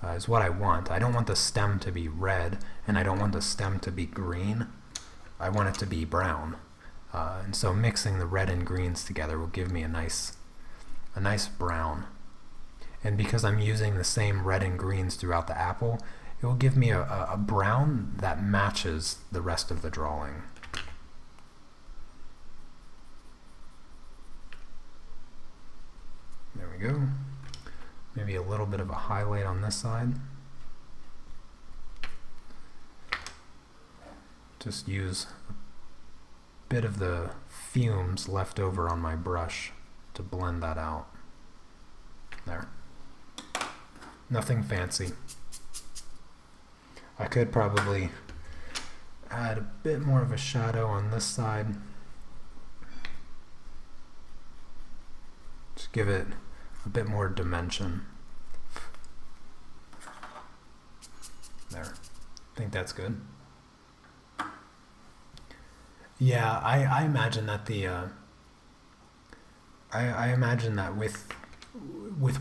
is what I want. I don't want the stem to be red and I don't want the stem to be green. I want it to be brown. And so mixing the red and greens together will give me a nice brown. And because I'm using the same red and greens throughout the apple, it will give me a brown that matches the rest of the drawing. There we go. Maybe a little bit of a highlight on this side. Just use a bit of the fumes left over on my brush to blend that out. There. Nothing fancy. I could probably add a bit more of a shadow on this side. Just give it a bit more dimension. There. I think that's good. Yeah, I imagine that I imagine that with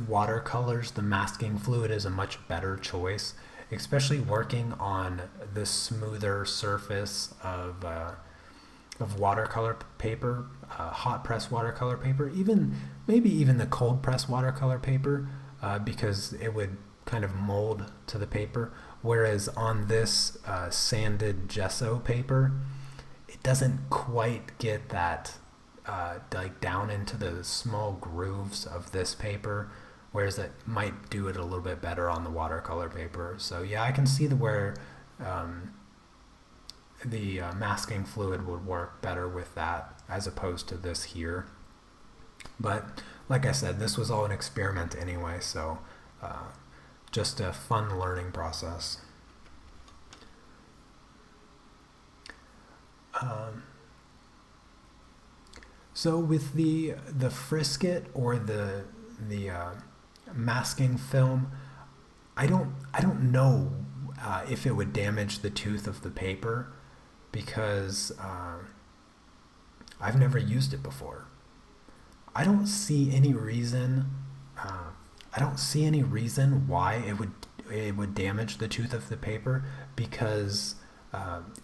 watercolors, the masking fluid is a much better choice, especially working on the smoother surface of watercolor paper, hot press watercolor paper, maybe even the cold press watercolor paper, because it would kind of mold to the paper. Whereas on this sanded gesso paper, it doesn't quite get that like down into the small grooves of this paper, whereas it might do it a little bit better on the watercolor paper. So yeah, I can see where the masking fluid would work better with that as opposed to this here. But like I said, this was all an experiment anyway, so just a fun learning process. So with the frisket or the masking film, I don't know if it would damage the tooth of the paper, because I've never used it before. I don't see any reason why it would damage the tooth of the paper, because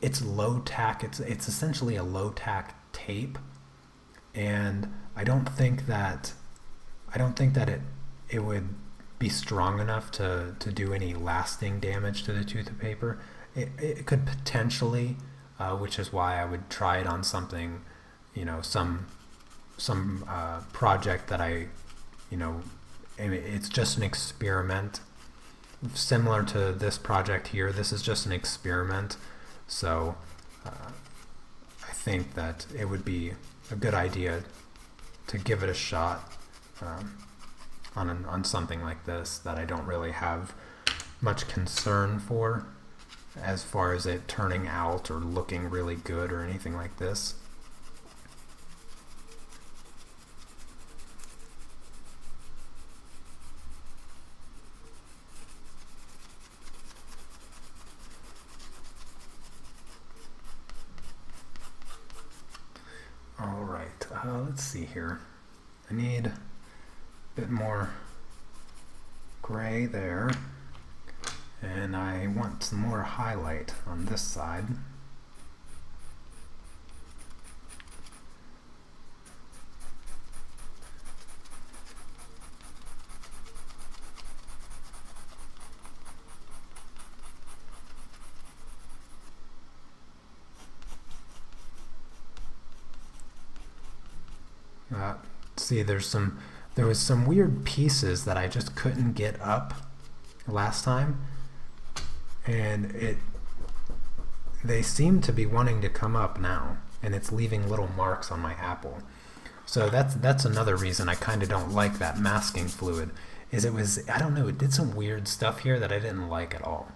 it's low tack. It's essentially a low tack tape, and I don't think that it would be strong enough to do any lasting damage to the tooth of paper. It could potentially, which is why I would try it on something, some project that it's just an experiment. Similar to this project here, this is just an experiment. So I think that it would be a good idea to give it a shot on something like this that I don't really have much concern for as far as it turning out or looking really good or anything like this. All right, let's see here. I need a bit more gray there, and I want some more highlight on this side. See, there was some weird pieces that I just couldn't get up last time, and they seem to be wanting to come up now, and it's leaving little marks on my apple. So that's another reason I kind of don't like that masking fluid, is I don't know, it did some weird stuff here that I didn't like at all.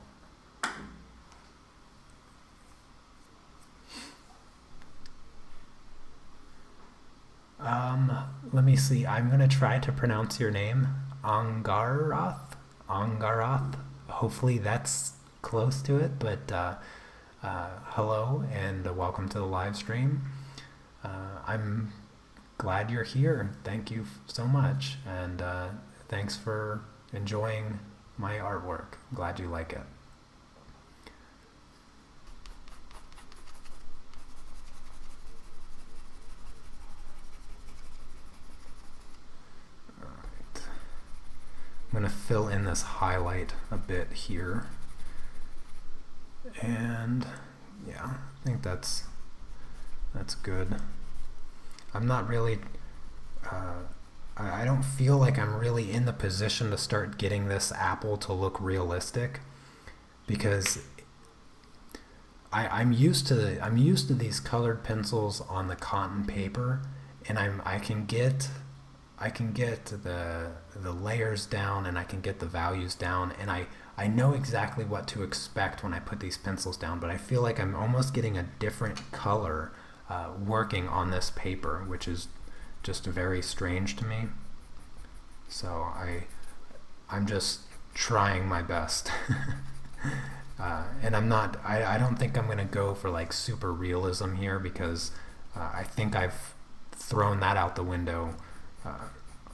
Let me see. I'm going to try to pronounce your name. Angarath? Hopefully that's close to it, but hello and welcome to the live stream. I'm glad you're here. Thank you so much, and thanks for enjoying my artwork. Glad you like it. I'm going to fill in this highlight a bit here, and yeah, I think that's good. I'm not really I don't feel like I'm really in the position to start getting this apple to look realistic, because I'm used to these colored pencils on the cotton paper, and I can get the layers down, and I can get the values down, and I know exactly what to expect when I put these pencils down, but I feel like I'm almost getting a different color working on this paper, which is just very strange to me. So I'm just trying my best. And I don't think I'm going to go for like super realism here, because I think I've thrown that out the window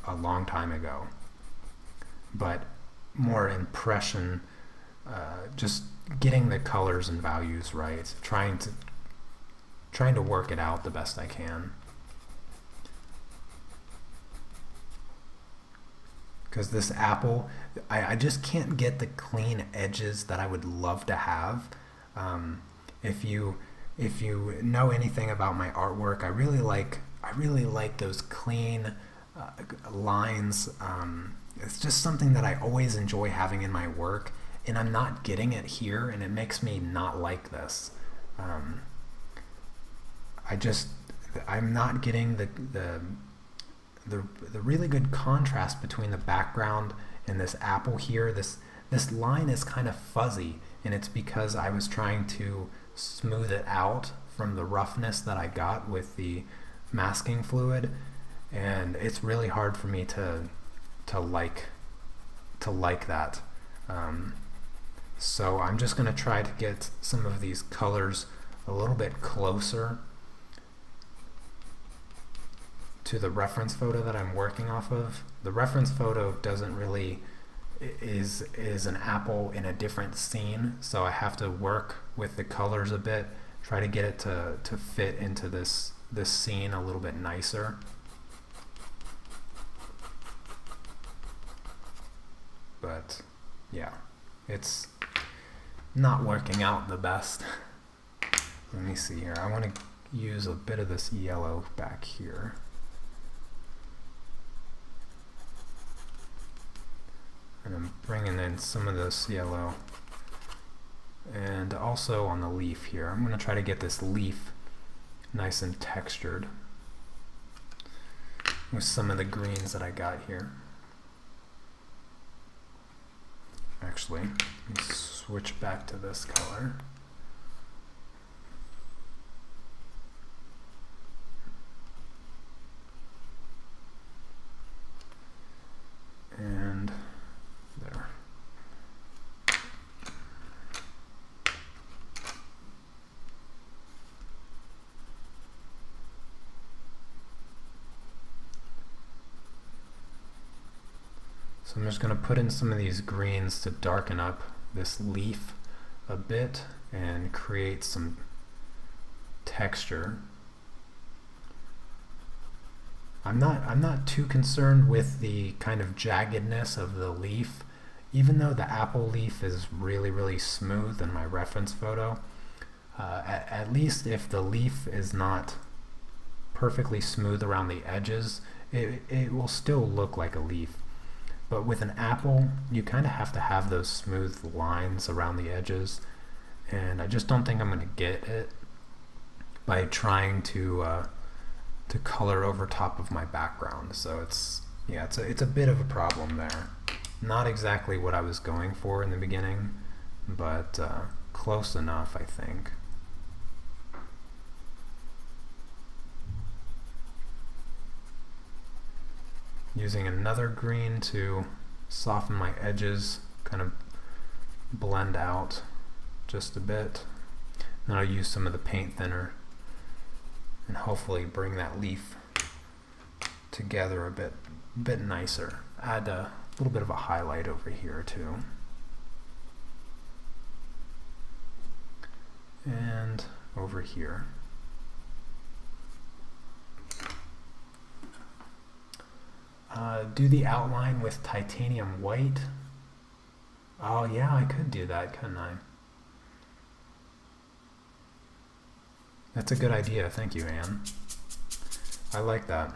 a long time ago. But more impression, just getting the colors and values right, trying to work it out the best I can. Because this apple, I just can't get the clean edges that I would love to have. If you know anything about my artwork, I really like those clean lines. It's just something that I always enjoy having in my work, and I'm not getting it here, and it makes me not like this. I'm not getting the really good contrast between the background and this apple here. This line is kind of fuzzy, and it's because I was trying to smooth it out from the roughness that I got with the masking fluid, and it's really hard for me to like that. So I'm just going to try to get some of these colors a little bit closer to the reference photo that I'm working off of. The reference photo is an apple in a different scene, so I have to work with the colors a bit, try to get it to fit into this scene a little bit nicer. But yeah, it's not working out the best. Let me see here. I want to use a bit of this yellow back here. And I'm bringing in some of this yellow. And also on the leaf here. I'm going to try to get this leaf nice and textured with some of the greens that I got here. Actually, let me switch back to this color. And there. So I'm just going to put in some of these greens to darken up this leaf a bit and create some texture. I'm not too concerned with the kind of jaggedness of the leaf, even though the apple leaf is really smooth in my reference photo. At least if the leaf is not perfectly smooth around the edges, it will still look like a leaf. But with an apple, you kind of have to have those smooth lines around the edges, and I just don't think I'm going to get it by trying to color over top of my background. So it's a bit of a problem there. Not exactly what I was going for in the beginning, but close enough, I think. Using another green to soften my edges, kind of blend out just a bit. Then I'll use some of the paint thinner and hopefully bring that leaf together a bit nicer. Add a little bit of a highlight over here too. And over here. Do the outline with titanium white. Oh yeah, I could do that, couldn't I? That's a good idea. Thank you, Anne. I like that.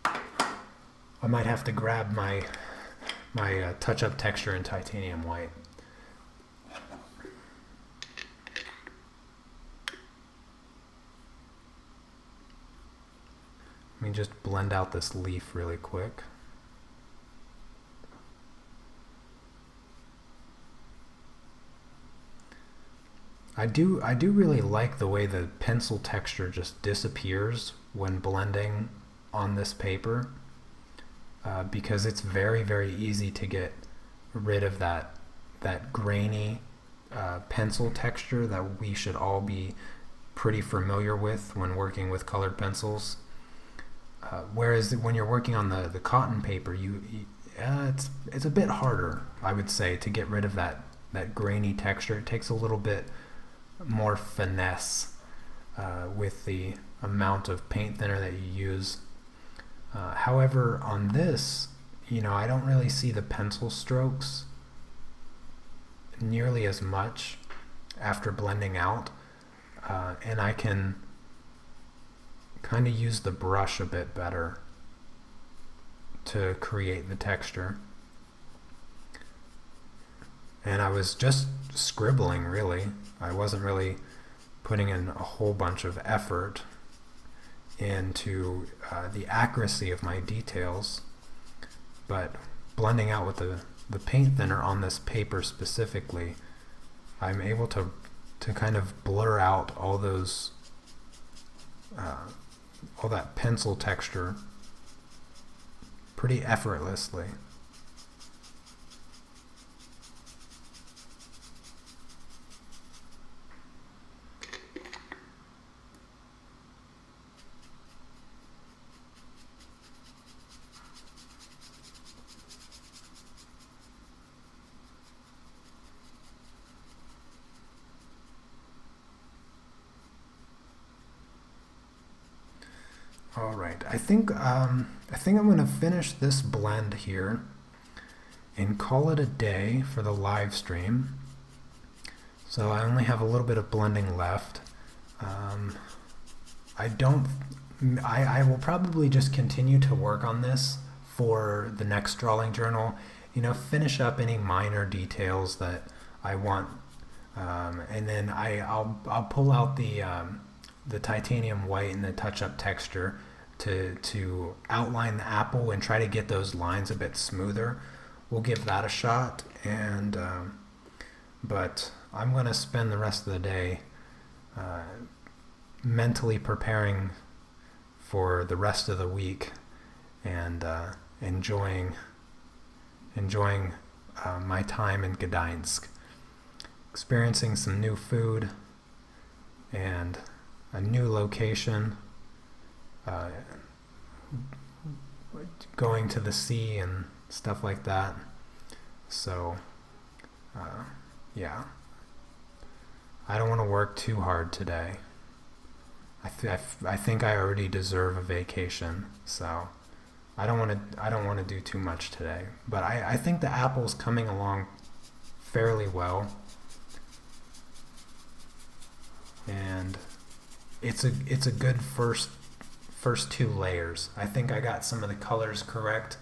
I might have to grab my touch-up texture in titanium white. Let me just blend out this leaf really quick. I do really like the way the pencil texture just disappears when blending on this paper, because it's very easy to get rid of that grainy pencil texture that we should all be pretty familiar with when working with colored pencils. Whereas when you're working on the cotton paper, it's a bit harder, I would say, to get rid of that grainy texture. It takes a little bit more finesse with the amount of paint thinner that you use. However, on this, I don't really see the pencil strokes nearly as much after blending out, and I can kind of use the brush a bit better to create the texture. And I was just scribbling, really. I wasn't really putting in a whole bunch of effort into the accuracy of my details, but blending out with the paint thinner on this paper specifically, I'm able to kind of blur out all those all that pencil texture pretty effortlessly. All right, I think I'm gonna finish this blend here and call it a day for the live stream. So I only have a little bit of blending left. I will probably just continue to work on this for the next drawing journal. You know, finish up any minor details that I want, and then I'll pull out the titanium white and the touch-up texture to outline the apple and try to get those lines a bit smoother. We'll give that a shot, and but I'm going to spend the rest of the day mentally preparing for the rest of the week and enjoying my time in Gdańsk, experiencing some new food and a new location, going to the sea and stuff like that. So yeah, I don't want to work too hard today. I think I already deserve a vacation, so I don't want to do too much today. But I think the apple's coming along fairly well, and it's a good first two layers. I think I got some of the colors correct.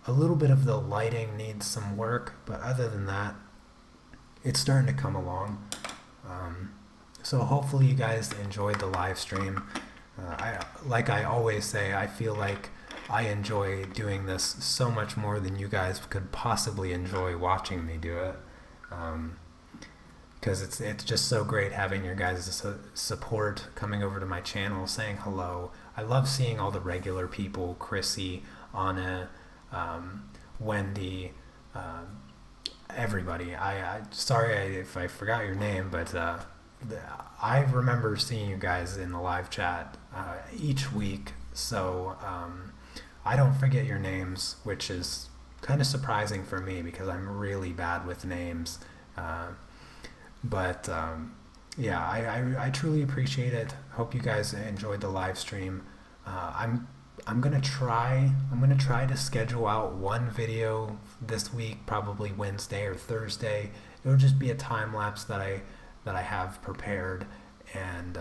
A little bit of the lighting needs some work, but other than that, it's starting to come along. So hopefully you guys enjoyed the live stream. Like I always say, I feel like I enjoy doing this so much more than you guys could possibly enjoy watching me do it. Because it's just so great having your guys' support, coming over to my channel, saying hello. I love seeing all the regular people, Chrissy, Anna, Wendy, everybody. Sorry if I forgot your name, but I remember seeing you guys in the live chat each week, so I don't forget your names, which is kind of surprising for me because I'm really bad with names. But yeah, I truly appreciate it. Hope you guys enjoyed the live stream. I'm gonna try to schedule out one video this week, probably Wednesday or Thursday. It'll just be a time lapse that I have prepared, and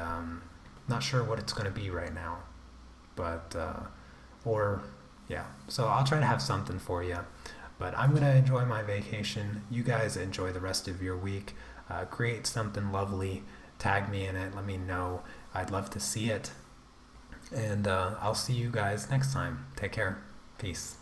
not sure what it's gonna be right now, but yeah. So I'll try to have something for you. But I'm gonna enjoy my vacation. You guys enjoy the rest of your week. Create something lovely. Tag me in it. Let me know. I'd love to see it. And I'll see you guys next time. Take care. Peace.